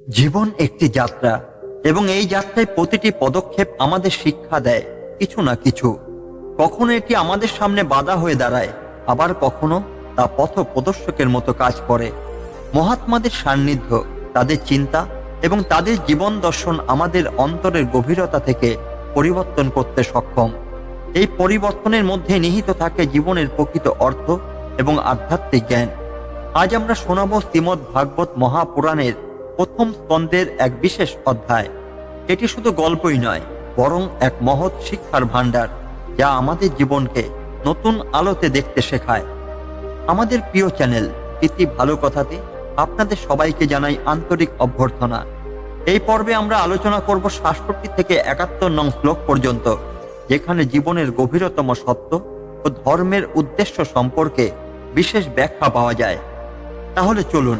জীবন একটি যাত্রা এবং এই যাত্রায় প্রতিটি পদক্ষেপ আমাদের শিক্ষা দেয় কিছু না কিছু। কখনো এটি আমাদের সামনে বাধা হয়ে দাঁড়ায়, আবার কখনো তা পথ প্রদর্শকের মতো কাজ করে। মহাত্মাদের সান্নিধ্য, তাদের চিন্তা এবং তাদের জীবন দর্শন আমাদের অন্তরের গভীরতা থেকে পরিবর্তন করতে সক্ষম। এই পরিবর্তনের মধ্যে নিহিত থাকে জীবনের প্রকৃত অর্থ এবং আধ্যাত্মিক জ্ঞান। আজ আমরা শোনাব শ্রীমদ্ ভাগবত মহাপুরাণের প্রথম স্কন্ধের এক বিশেষ অধ্যায়। এটি শুধু গল্পই নয়, বরং এক মহৎ শিক্ষার ভাণ্ডার, যা আমাদের জীবনকে নতুন আলোতে দেখতে শেখায়। আমাদের প্রিয় চ্যানেল ইতি ভালো কথাতে আপনাদের সবাইকে জানাই আন্তরিক অভ্যর্থনা। এই পর্বে আমরা আলোচনা করব ৬৭ থেকে ৭১ নং শ্লোক পর্যন্ত, যেখানে জীবনের গভীরতম সত্য ও ধর্মের উদ্দেশ্য সম্পর্কে বিশেষ ব্যাখ্যা পাওয়া যায়। তাহলে চলুন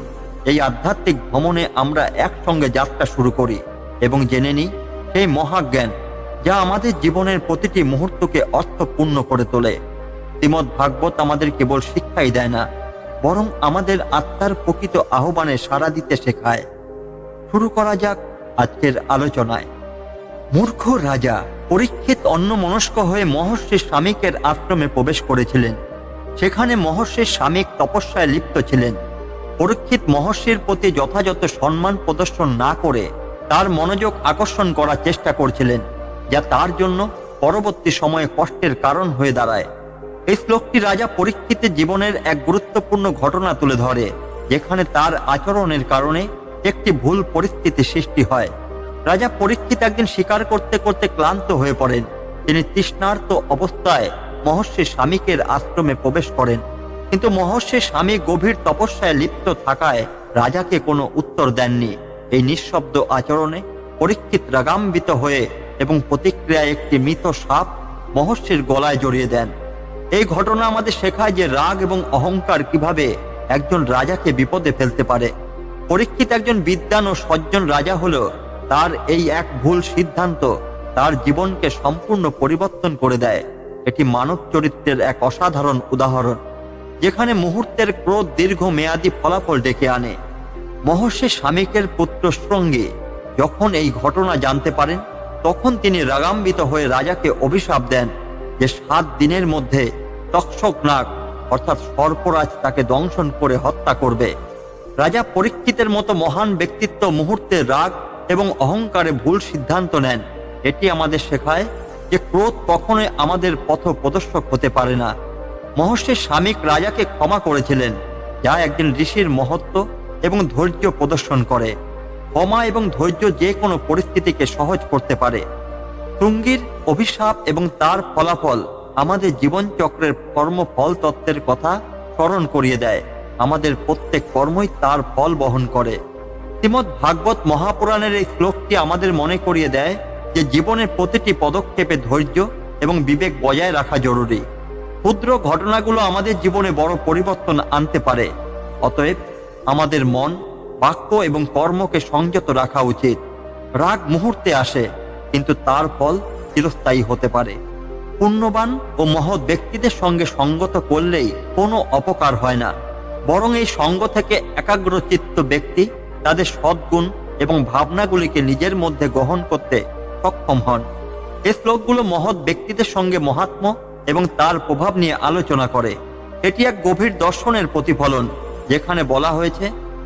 এই আধ্যাত্মিক ভ্রমণে আমরা একসঙ্গে যাত্রা শুরু করি এবং জেনে নিই সেই মহাজ্ঞান যা আমাদের জীবনের প্রতিটি মুহূর্তকে অর্থপূর্ণ করে তোলে। শ্রীমদ্ ভাগবত আমাদের কেবল শিক্ষাই দেয় না, বরং আমাদের আত্মার প্রকৃত আহ্বানে সাড়া দিতে শেখায়। শুরু করা যাক আজকের আলোচনায়। মূর্খ রাজা পরীক্ষিত অন্যমনস্ক হয়ে মহর্ষি শামীকের আশ্রমে প্রবেশ করেছিলেন। সেখানে মহর্ষি শামীক তপস্যায় লিপ্ত ছিলেন। পরীক্ষিত মহর্ষির প্রতি যথাযথ সম্মান প্রদর্শন না করে তার মনোযোগ আকর্ষণ করার চেষ্টা করছিলেন, যা তার জন্য পরবর্তী সময়ে কষ্টের কারণ হয়ে দাঁড়ায়। এই শ্লোকটি রাজা পরীক্ষিতের জীবনের এক গুরুত্বপূর্ণ ঘটনা তুলে ধরে, যেখানে তার আচরণের কারণে একটি ভুল পরিস্থিতি সৃষ্টি হয়। রাজা পরীক্ষিত একদিন শিকার করতে করতে ক্লান্ত হয়ে পড়েন। তিনি তৃষ্ণার্ত অবস্থায় মহর্ষি শামীকের আশ্রমে প্রবেশ করেন, কিন্তু মহর্ষি শামীক গভীর তপস্যায় লিপ্ত থাকায় রাজাকে কোনো উত্তর দেননি। এই নিঃশব্দ আচরণে পরীক্ষিত রাগান্বিত হয়ে এবং প্রতিক্রিয়ায় একটি মৃত সাপ মহর্ষির গলায় জড়িয়ে দেন। এই ঘটনা আমাদের শেখায় যে রাগ এবং অহংকার কিভাবে একজন রাজাকে বিপদে ফেলতে পারে। পরীক্ষিত একজন বিদ্বান ও সজ্জন রাজা হলো, তার এই এক ভুল সিদ্ধান্ত তার জীবনকে সম্পূর্ণ পরিবর্তন করে দেয়। এটি মানব চরিত্রের এক অসাধারণ উদাহরণ, যেখানে মুহূর্তের ক্রোধ দীর্ঘমেয়াদী ফলাফল ডেকে আনে। মহর্ষি শামীকের পুত্র শৃঙ্গী যখন এই ঘটনা জানতে পারেন, তখন তিনি রাগান্বিত হয়ে রাজাকে অভিশাপ দেন যে ৭ দিনের মধ্যে তক্ষক নাগ অর্থাৎ সর্পরাজ তাকে দংশন করে হত্যা করবে। রাজা পরীক্ষিতের মতো মহান ব্যক্তিত্ব মুহূর্তে রাগ এবং অহংকারে ভুল সিদ্ধান্ত নেন। এটি আমাদের শেখায় যে ক্রোধ কখনোই আমাদের পথ প্রদর্শক হতে পারে না। মহর্ষি শামীক রাজাকে ক্ষমা করেছিলেন, যা একজন ঋষির মহত্ব এবং ধৈর্য প্রদর্শন করে। ক্ষমা এবং ধৈর্য যে কোনো পরিস্থিতিকে সহজ করতে পারে। শৃঙ্গীর অভিশাপ এবং তার ফলাফল আমাদের জীবনচক্রের কর্মফল তত্ত্বের কথা স্মরণ করিয়ে দেয়। আমাদের প্রত্যেক কর্মই তার ফল বহন করে। শ্রীমদ্ ভাগবত মহাপুরাণের এই শ্লোকটি আমাদের মনে করিয়ে দেয় যে জীবনের প্রতিটি পদক্ষেপে ধৈর্য এবং বিবেক বজায় রাখা জরুরি। ক্ষুদ্র ঘটনাগুলো আমাদের জীবনে বড় পরিবর্তন আনতে পারে। অতএব আমাদের মন, বাক্য এবং কর্মকে সংযত রাখা উচিত। রাগ মুহূর্তে আসে, কিন্তু তার ফল চিরস্থায়ী হতে পারে। পুণ্যবান ও মহৎ ব্যক্তিদের সঙ্গে সঙ্গত করলেই কোনো অপকার হয় না, বরং এই সঙ্গ থেকে একাগ্রচিত্ত ব্যক্তি তাদের সদ্গুণ এবং ভাবনাগুলিকে নিজের মধ্যে গ্রহণ করতে সক্ষম হন। এই শ্লোকগুলো মহৎ ব্যক্তিদের সঙ্গে মহাত্ম এবং তার প্রভাব নিয়ে আলোচনা করে। এটি এক গভীর দর্শনের প্রতিফলন, যেখানে বলা হয়েছে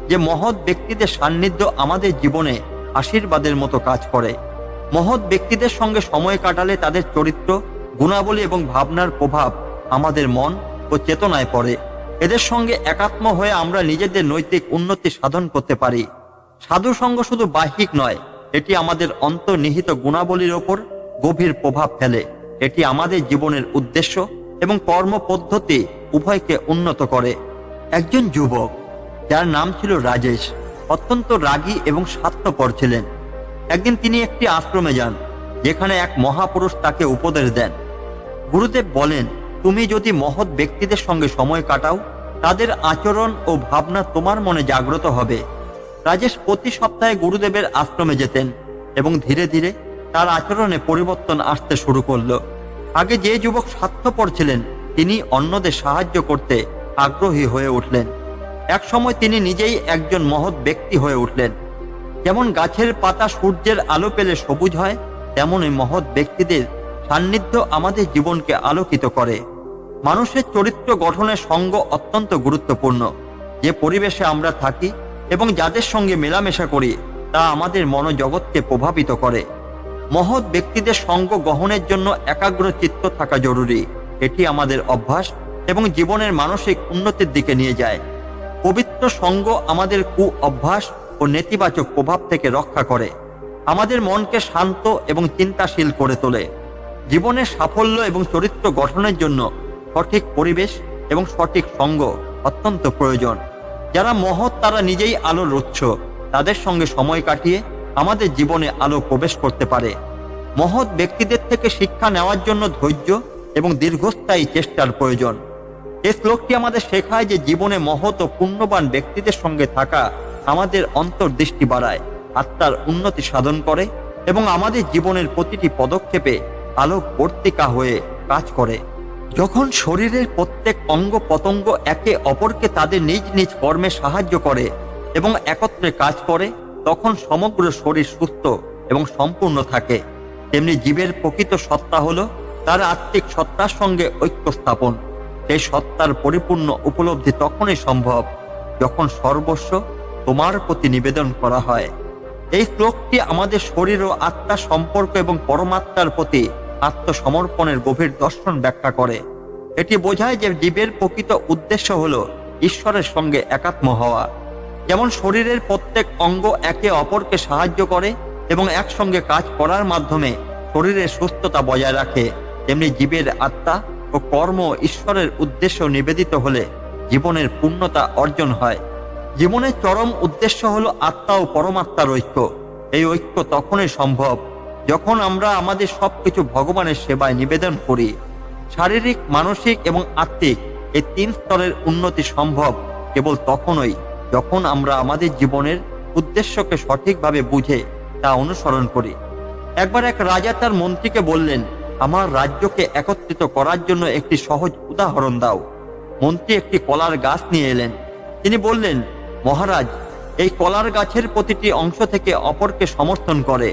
যে মহৎ ব্যক্তিদের সান্নিধ্য আমাদের জীবনে আশীর্বাদের মতো কাজ করে। মহৎ ব্যক্তিদের সঙ্গে সময় কাটালে তাদের চরিত্র, গুণাবলী এবং ভাবনার প্রভাব আমাদের মন ও চেতনায় পড়ে। এদের সঙ্গে একাত্ম হয়ে আমরা নিজেদের নৈতিক উন্নতি সাধন করতে পারি। সাধু সঙ্গ শুধু বাহ্যিক নয়, এটি আমাদের অন্তর্নিহিত গুণাবলীর ওপর গভীর প্রভাব ফেলে। এটি আমাদের জীবনের উদ্দেশ্য এবং কর্মপদ্ধতি উভয়কে উন্নত করে। একজন যুবক, যার নাম ছিল রাজেশ, অত্যন্ত রাগী এবং স্বার্থপর ছিলেন। একদিন তিনি একটি আশ্রমে যান, যেখানে এক মহাপুরুষ তাকে উপদেশ দেন। গুরুদেব বলেন, তুমি যদি মহৎ ব্যক্তিদের সঙ্গে সময় কাটাও, তাদের আচরণ ও ভাবনা তোমার মনে জাগ্রত হবে। রাজেশ প্রতি সপ্তাহে গুরুদেবের আশ্রমে যেতেন এবং ধীরে ধীরে তার আচরণে পরিবর্তন আসতে শুরু করল। আগে যে যুবক স্বার্থপর ছিলেন, তিনি অন্যদের সাহায্য করতে আগ্রহী হয়ে উঠলেন। এক সময় তিনি নিজেই একজন মহৎ ব্যক্তি হয়ে উঠলেন। যেমন গাছের পাতা সূর্যের আলো পেলে সবুজ হয়, তেমনই মহৎ ব্যক্তিদের সান্নিধ্য আমাদের জীবনকে আলোকিত করে। মানুষের চরিত্র গঠনের সঙ্গ অত্যন্ত গুরুত্বপূর্ণ। যে পরিবেশে আমরা থাকি এবং যাদের সঙ্গে মেলামেশা করি তা আমাদের মনোজগৎকে প্রভাবিত করে। মহৎ ব্যক্তিদের সঙ্গ গ্রহণের জন্য একাগ্র চিত্ত থাকা জরুরি। এটি আমাদের অভ্যাস এবং জীবনের মানসিক উন্নতির দিকে নিয়ে যায়। পবিত্র সঙ্গ আমাদের কু অভ্যাস ও নেতিবাচক প্রভাব থেকে রক্ষা করে, আমাদের মনকে শান্ত এবং চিন্তাশীল করে তোলে। জীবনের সাফল্য এবং চরিত্র গঠনের জন্য সঠিক পরিবেশ এবং সঠিক সঙ্গ অত্যন্ত প্রয়োজন। যারা মহৎ তারা নিজেই আলোর উৎস, তাদের সঙ্গে সময় কাটিয়ে আমাদের জীবনে আলো প্রবেশ করতে পারে। মহৎ ব্যক্তিদের থেকে শিক্ষা নেওয়ার জন্য ধৈর্য এবং দীর্ঘস্থায়ী চেষ্টার প্রয়োজন। এই শ্লোকটি আমাদের শেখায় যে জীবনে মহৎ ও পুণ্যবান ব্যক্তিদের সঙ্গে থাকা আমাদের অন্তর্দৃষ্টি বাড়ায়, আত্মার উন্নতি সাধন করে এবং আমাদের জীবনের প্রতিটি পদক্ষেপে আলোক বর্তিকা হয়ে কাজ করে। যখন শরীরের প্রত্যেক অঙ্গ প্রত্যঙ্গ একে অপরকে তাদের নিজ নিজ কর্মে সাহায্য করে এবং একত্রে কাজ করে, তখন সমগ্র শরীর সুস্থ এবং সম্পূর্ণ থাকে। তেমনি জীবের প্রকৃত সত্তা হলো তার আত্মিক সত্তার সঙ্গে ঐক্য স্থাপন। সেই সত্তার পরিপূর্ণ উপলব্ধি তখনই সম্ভব যখন সর্বস্ব তোমার প্রতি নিবেদন করা হয়। এই শ্লোকটি আমাদের শরীর ও আত্মার সম্পর্ক এবং পরমাত্মার প্রতি আত্মসমর্পণের গভীর দর্শন ব্যাখ্যা করে। এটি বোঝায় যে জীবের প্রকৃত উদ্দেশ্য হলো ঈশ্বরের সঙ্গে একাত্ম হওয়া। যেমন শরীরের প্রত্যেক অঙ্গ একে অপরকে সাহায্য করে এবং একসঙ্গে কাজ করার মাধ্যমে শরীরের সুস্থতা বজায় রাখে, তেমনি জীবের আত্মা ও কর্ম ঈশ্বরের উদ্দেশ্য নিবেদিত হলে জীবনের পূর্ণতা অর্জন হয়। জীবনের চরম উদ্দেশ্য হলো আত্মা ও পরমাত্মার ঐক্য। এই ঐক্য তখনই সম্ভব যখন আমরা আমাদের সবকিছু ভগবানের সেবায় নিবেদন করি। শারীরিক, মানসিক এবং আত্মিক এই 3 স্তরের উন্নতি সম্ভব কেবল তখনই যখন আমরা আমাদের জীবনের উদ্দেশ্যকে সঠিকভাবে বুঝে তা অনুসরণ করি। একবার এক রাজা তার মন্ত্রীকে বললেন, আমার রাজ্যকে একত্রিত করার জন্য একটি সহজ উদাহরণ দাও। মন্ত্রী একটি কলার গাছ নিয়ে এলেন। তিনি বললেন, মহারাজ, এই কলার গাছের প্রতিটি অংশ থেকে অপরকে সমর্থন করে।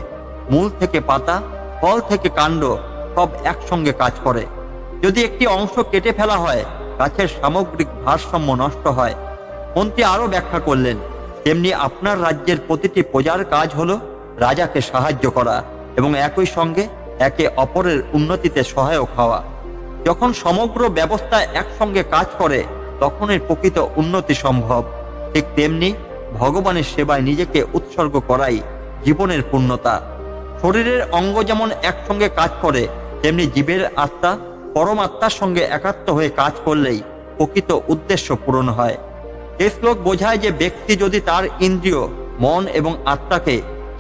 মূল থেকে পাতা, ফল থেকে কাণ্ড সব একসঙ্গে কাজ করে। যদি একটি অংশ কেটে ফেলা হয়, গাছের সামগ্রিক ভারসাম্য নষ্ট হয়। মন্ত্রী আরো ব্যাখ্যা করলেন, তেমনি আপনার রাজ্যের প্রতিটি প্রজার কাজ হলো রাজাকে সাহায্য করা এবং একই সঙ্গে একে অপরের উন্নতিতে সহায়ক হওয়া। যখন সমগ্র ব্যবস্থা একসঙ্গে কাজ করে তখনই প্রকৃত উন্নতি সম্ভব। ঠিক তেমনি ভগবানের সেবায় নিজেকে উৎসর্গ করাই জীবনের পূর্ণতা। শরীরের অঙ্গ যেমন একসঙ্গে কাজ করে, তেমনি জীবের আত্মা পরমাত্মার সঙ্গে একাত্ম হয়ে কাজ করলেই প্রকৃত উদ্দেশ্য পূরণ হয়। এই শ্লোক বোঝায় যে ব্যক্তি যদি তার ইন্দ্রিয়, মন এবং আত্মাকে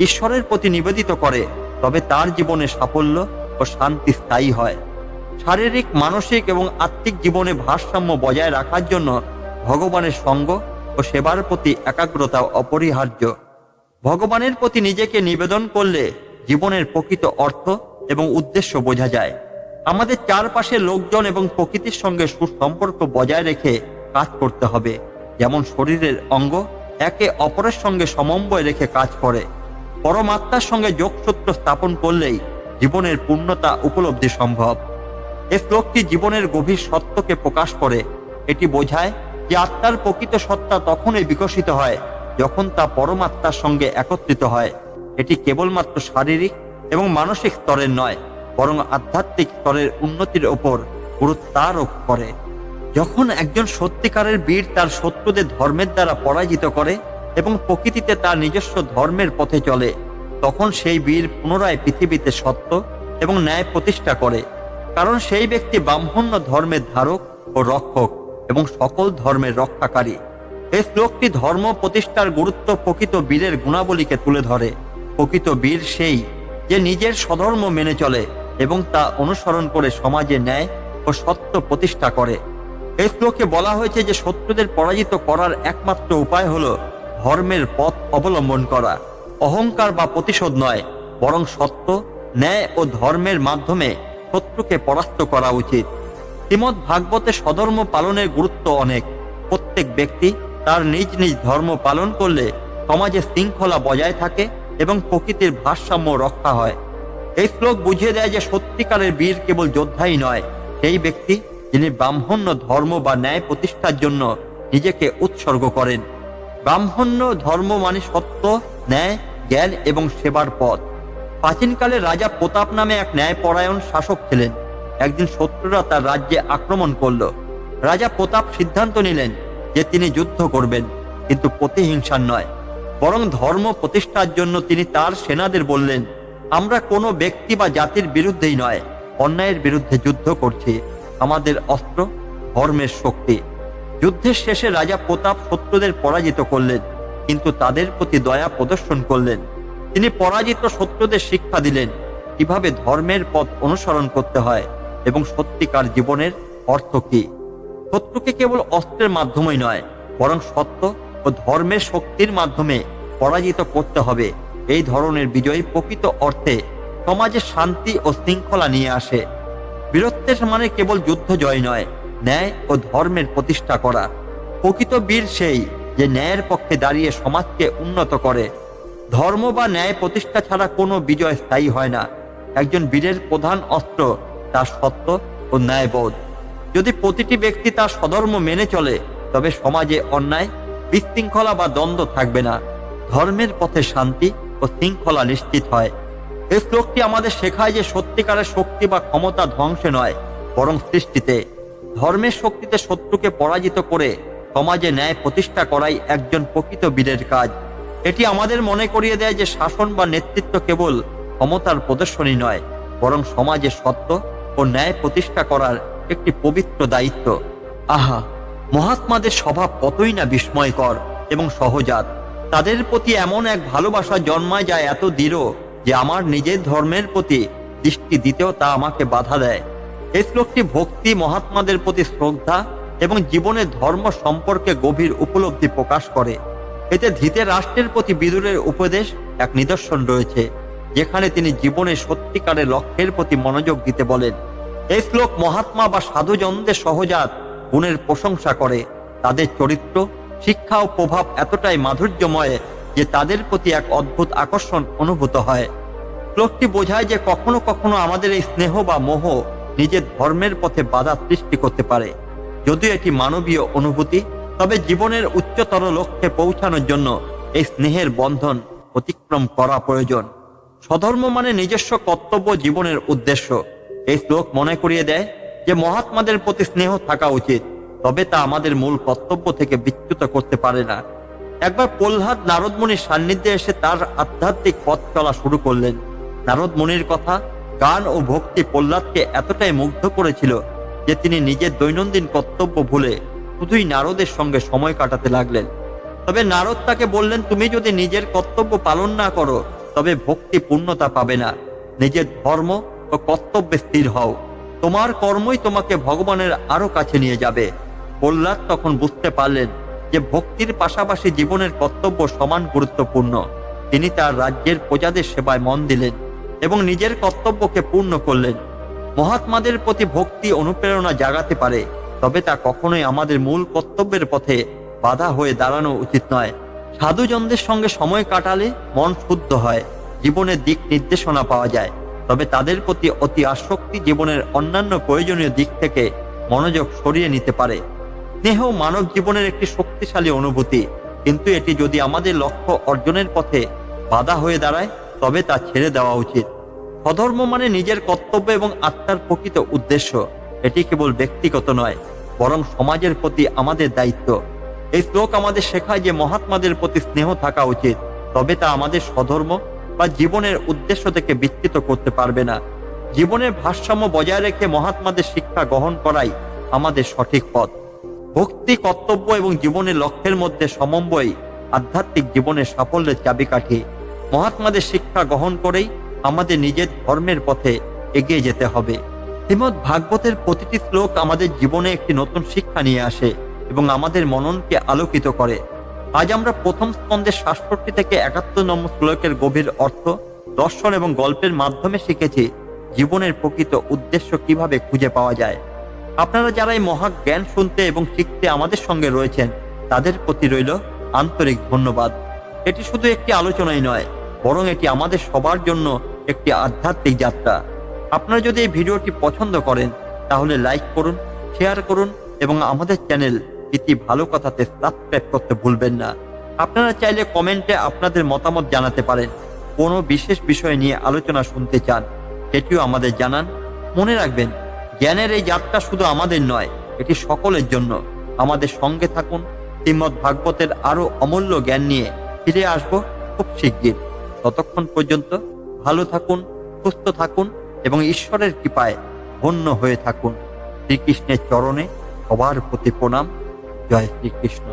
ঈশ্বরের প্রতি নিবেদিত করে তবে তার জীবনে সাফল্য ও শান্তি স্থায়ী হয়। শারীরিক, মানসিক এবং আত্মিক জীবনে ভারসাম্য বজায় রাখার জন্য ভগবানের সঙ্গ ও সেবার প্রতি একাগ্রতা অপরিহার্য। ভগবানের প্রতি নিজেকে নিবেদন করলে জীবনের প্রকৃত অর্থ এবং উদ্দেশ্য বোঝা যায়। আমাদের চারপাশের লোকজন এবং প্রকৃতির সঙ্গে সুসম্পর্ক বজায় রেখে কাজ করতে হবে। যেমন শরীরের অঙ্গ একে অপরের সঙ্গে সমন্বয় রেখে কাজ করে, পরমাত্মার সঙ্গে যোগসূত্র স্থাপন করলেই জীবনের পূর্ণতা উপলব্ধি সম্ভব। এই শ্লোকটি জীবনের গভীর সত্যকে প্রকাশ করে। এটি বোঝায় যে আত্মার প্রকৃত সত্তা তখনই বিকশিত হয় যখন তা পরমাত্মার সঙ্গে একত্রিত হয়। এটি কেবলমাত্র শারীরিক এবং মানসিক স্তরের নয়, বরং আধ্যাত্মিক স্তরের উন্নতির ওপর গুরুত্বারোপ করে। যখন একজন সত্যিকারের বীর তার শত্রুদের ধর্মের দ্বারা পরাজিত করে এবং প্রকৃতিতে তার নিজস্ব ধর্মের পথে চলে, তখন সেই বীর পুনরায় পৃথিবীতে সত্য এবং ন্যায় প্রতিষ্ঠা করে। কারণ সেই ব্যক্তি ব্রাহ্মণ্য ধর্মের ধারক ও রক্ষক এবং সকল ধর্মের রক্ষাকারী। এই শ্লোকটি ধর্ম প্রতিষ্ঠার গুরুত্ব প্রকৃত বীরের গুণাবলীকে তুলে ধরে। প্রকৃত বীর সেই যে নিজের স্বধর্ম মেনে চলে এবং তা অনুসরণ করে সমাজে ন্যায় ও সত্য প্রতিষ্ঠা করে। এই শ্লোকে বলা হয়েছে যে শত্রুদের পরাজিত করার একমাত্র উপায় হলো ধর্মের পথ অবলম্বন করা। অহংকার বা প্রতিশোধ নয়, বরং সত্য, ন্যায় ও ধর্মের মাধ্যমে শত্রুকে পরাস্ত করা উচিত। শ্রীমদ্ ভাগবতে স্বধর্ম পালনের গুরুত্ব অনেক। প্রত্যেক ব্যক্তি তার নিজ নিজ ধর্ম পালন করলে সমাজে শৃঙ্খলা বজায় থাকে এবং প্রকৃতির ভারসাম্য রক্ষা হয়। এই শ্লোক বুঝিয়ে দেয় যে সত্যিকারের বীর কেবল যোদ্ধাই নয়, সেই ব্যক্তি যিনি ব্রাহ্মণ্য ধর্ম বা ন্যায় প্রতিষ্ঠার জন্য নিজেকে উৎসর্গ করেন। ব্রাহ্মণ্য ধর্ম মানে সত্য, ন্যায়, জ্ঞান এবং সেবার পথ। প্রাচীনকালে রাজা প্রতাপ নামে এক ন্যায়পরায়ণ শাসক ছিলেন। একদিন শত্রুরা তার রাজ্যে আক্রমণ করল। রাজা প্রতাপ সিদ্ধান্ত নিলেন যে তিনি যুদ্ধ করবেন, কিন্তু প্রতিহিংসার নয়, বরং ধর্ম প্রতিষ্ঠার জন্য তিনি তার সেনাদের বললেন, আমরা কোনো ব্যক্তি বা জাতির বিরুদ্ধেই নয়, অন্যায়ের বিরুদ্ধে যুদ্ধ করছি। আমাদের অস্ত্র ধর্মের শক্তি। যুদ্ধের শেষে রাজা প্রতাপ শত্রুদের পরাজিত করলেন, কিন্তু তাদের প্রতি দয়া প্রদর্শন করলেন। তিনি পরাজিত শত্রুদের শিক্ষা দিলেন কিভাবে ধর্মের পথ অনুসরণ করতে হয় এবং সত্যিকার জীবনের অর্থ কি। শত্রুকে কেবল অস্ত্রের মাধ্যমেই নয়, বরং সত্য ও ধর্মের শক্তির মাধ্যমে পরাজিত করতে হবে। এই ধরনের বিজয় প্রকৃত অর্থে সমাজে শান্তি ও শৃঙ্খলা নিয়ে আসে। বীরত্বের মানে কেবল যুদ্ধ জয় নয়, ন্যায় ও ধর্মের প্রতিষ্ঠা করা। প্রকৃত বীর সেই যে ন্যায়ের পক্ষে দাঁড়িয়ে সমাজকে উন্নত করে। ধর্ম বা ন্যায় প্রতিষ্ঠা ছাড়া কোনো বিজয় স্থায়ী হয় না। একজন বীরের প্রধান অস্ত্র তার সত্য ও ন্যায়বোধ। যদি প্রতিটি ব্যক্তি তার স্বধর্ম মেনে চলে, তবে সমাজে অন্যায়, বিশৃঙ্খলা বা দ্বন্দ্ব থাকবে না। ধর্মের পথে শান্তি ও শৃঙ্খলা নিশ্চিত হয়। এই শ্লোকটি আমাদের শেখায় যে সত্যিকারের শক্তি বা ক্ষমতা ধ্বংসে নয়, বরং সৃষ্টিতে। ধর্মের শক্তিতে শত্রুকে পরাজিত করে সমাজে ন্যায় প্রতিষ্ঠা করাই একজন প্রকৃত বীরের কাজ। এটি আমাদের মনে করিয়ে দেয় যে শাসন বা নেতৃত্ব কেবল ক্ষমতার প্রদর্শনী নয়, বরং সমাজে সত্য ও ন্যায় প্রতিষ্ঠা করার একটি পবিত্র দায়িত্ব। আহা, মহাত্মাদের স্বভাব কতই না বিস্ময়কর এবং সহজাত। তাদের প্রতি এমন এক ভালোবাসা জন্মায় যা এত দৃঢ় যে আমার নিজের ধর্মের প্রতি দৃষ্টি দিতেও তা আমাকে বাধা দেয়। এই শ্লোকটি ভক্তি, মহাত্মাদের প্রতি শ্রদ্ধা এবং জীবনের ধর্ম সম্পর্কে গভীর উপলব্ধি প্রকাশ করে। এতে ধৃতরাষ্ট্রের প্রতি বিদুরের উপদেশ এক নিদর্শন রয়েছে, যেখানে তিনি জীবনের সত্যিকারের লক্ষ্যের প্রতি মনোযোগ দিতে বলেন। এই শ্লোক মহাত্মা বা সাধুজনদের সহজাত গুণের প্রশংসা করে। তাদের চরিত্র, শিক্ষা ও প্রভাব এতটাই মাধুর্যময় যে তাদের প্রতি এক অদ্ভুত আকর্ষণ অনুভূত হয়। শ্লোকটি বোঝায় যে কখনো কখনো আমাদের এই স্নেহ বা মোহ নিজের ধর্মের পথে বাধা সৃষ্টি করতে পারে। যদিও এটি মানবীয় অনুভূতি, তবে জীবনের উচ্চতর লক্ষ্যে পৌঁছানোর জন্য এই স্নেহের বন্ধন অতিক্রম করা প্রয়োজন। স্বধর্ম মানে নিজস্ব কর্তব্য, জীবনের উদ্দেশ্য। এই শ্লোক মনে করিয়ে দেয় যে মহাত্মাদের প্রতি স্নেহ থাকা উচিত, তবে তা আমাদের মূল কর্তব্য থেকে বিচ্যুত করতে পারে না। একবার প্রহ্লাদ নারদ মুনির সান্নিধ্যে এসে তার আধ্যাত্মিক পথ চলা শুরু করলেন। নারদ মুনির কথা, গান ও ভক্তি প্রহ্লাদকে এতটাই মুগ্ধ করেছিল যে তিনি নিজের দৈনন্দিন কর্তব্য ভুলে শুধুই নারদের সঙ্গে সময় কাটাতে লাগলেন। তবে নারদ তাকে বললেন, তুমি যদি নিজের কর্তব্য পালন না করো, তবে ভক্তি পূর্ণতা পাবে না। নিজের ধর্ম ও কর্তব্যে স্থির হও, তোমার কর্মই তোমাকে ভগবানের আরো কাছে নিয়ে যাবে। প্রহ্লাদ তখন বুঝতে পারলেন যে ভক্তির পাশাপাশি জীবনের কর্তব্য সমান গুরুত্বপূর্ণ। তিনি তার রাজ্যের প্রজাদের সেবায় মন দিলেন এবং নিজের কর্তব্যকে পূর্ণ করলেন। মহাত্মাদের প্রতি ভক্তি অনুপ্রেরণা জাগাতে পারে, তবে তা কখনোই আমাদের মূল কর্তব্যের পথে বাধা হয়ে দাঁড়ানো উচিত নয়। সাধুজনদের সঙ্গে সময় কাটালে মন শুদ্ধ হয়, জীবনের দিক নির্দেশনা পাওয়া যায়। তবে তাদের প্রতি অতি আসক্তি জীবনের অন্যান্য প্রয়োজনীয় দিক থেকে মনোযোগ সরিয়ে নিতে পারে। স্নেহ মানব জীবনের একটি শক্তিশালী অনুভূতি, কিন্তু এটি যদি আমাদের লক্ষ্য অর্জনের পথে বাধা হয়ে দাঁড়ায়, তবে তা ছেড়ে দেওয়া উচিত। স্বধর্ম মানে নিজের কর্তব্য এবং আত্মার প্রকৃত উদ্দেশ্য। এটি কেবল ব্যক্তিগত নয়, বরং সমাজের প্রতি আমাদের দায়িত্ব। এই শ্লোক আমাদের শেখায় যে মহাত্মাদের প্রতি স্নেহ থাকা উচিত, তবে তা আমাদের স্বধর্ম বা জীবনের উদ্দেশ্য থেকে বিচ্যুত করতে পারবে না। জীবনের ভারসাম্য বজায় রেখে মহাত্মাদের শিক্ষা গ্রহণ করাই আমাদের সঠিক পথ। ভক্তি, কর্তব্য এবং জীবনের লক্ষ্যের মধ্যে সমন্বয় আধ্যাত্মিক জীবনের সাফল্যের চাবিকাঠি। মহাত্মাদের শিক্ষা গ্রহণ করেই আমাদের নিজের ধর্মের পথে এগিয়ে যেতে হবে। শ্রীমদ্ ভাগবতের প্রতিটি শ্লোক আমাদের জীবনে একটি নতুন শিক্ষা নিয়ে আসে এবং আমাদের মননকে আলোকিত করে। আজ আমরা প্রথম স্কন্ধের ৬৭ থেকে ৭১ নম্বর শ্লোকের গভীর অর্থ, দর্শন এবং গল্পের মাধ্যমে শিখেছি জীবনের প্রকৃত উদ্দেশ্য কিভাবে খুঁজে পাওয়া যায়। আপনারা যারা এই মহা জ্ঞান শুনতে এবং শিখতে আমাদের সঙ্গে রয়েছেন, তাদের প্রতি রইল আন্তরিক ধন্যবাদ। এটি শুধু একটি আলোচনাই নয়, বরং এটি আমাদের সবার জন্য একটি আধ্যাত্মিক যাত্রা। আপনারা যদি এই ভিডিওটি পছন্দ করেন তাহলে লাইক করুন, শেয়ার করুন এবং আমাদের চ্যানেল ইতি ভালো কথাতে সাবস্ক্রাইব করতে ভুলবেন না। আপনারা চাইলে কমেন্টে আপনাদের মতামত জানাতে পারেন। কোনো বিশেষ বিষয় নিয়ে আলোচনা শুনতে চান সেটিও আমাদের জানান। মনে রাখবেন, জ্ঞানের এই যাত্রা শুধু আমাদের নয়, এটি সকলের জন্য। আমাদের সঙ্গে থাকুন। শ্রীমদ্ ভাগবতের আরো অমূল্য জ্ঞান নিয়ে ফিরে আসবো খুব শিগগির। ততক্ষণ পর্যন্ত ভালো থাকুন, সুস্থ থাকুন এবং ঈশ্বরের কৃপায় ধন্য হয়ে থাকুন। শ্রীকৃষ্ণের চরণে সবার প্রতি প্রণাম। জয় শ্রীকৃষ্ণ।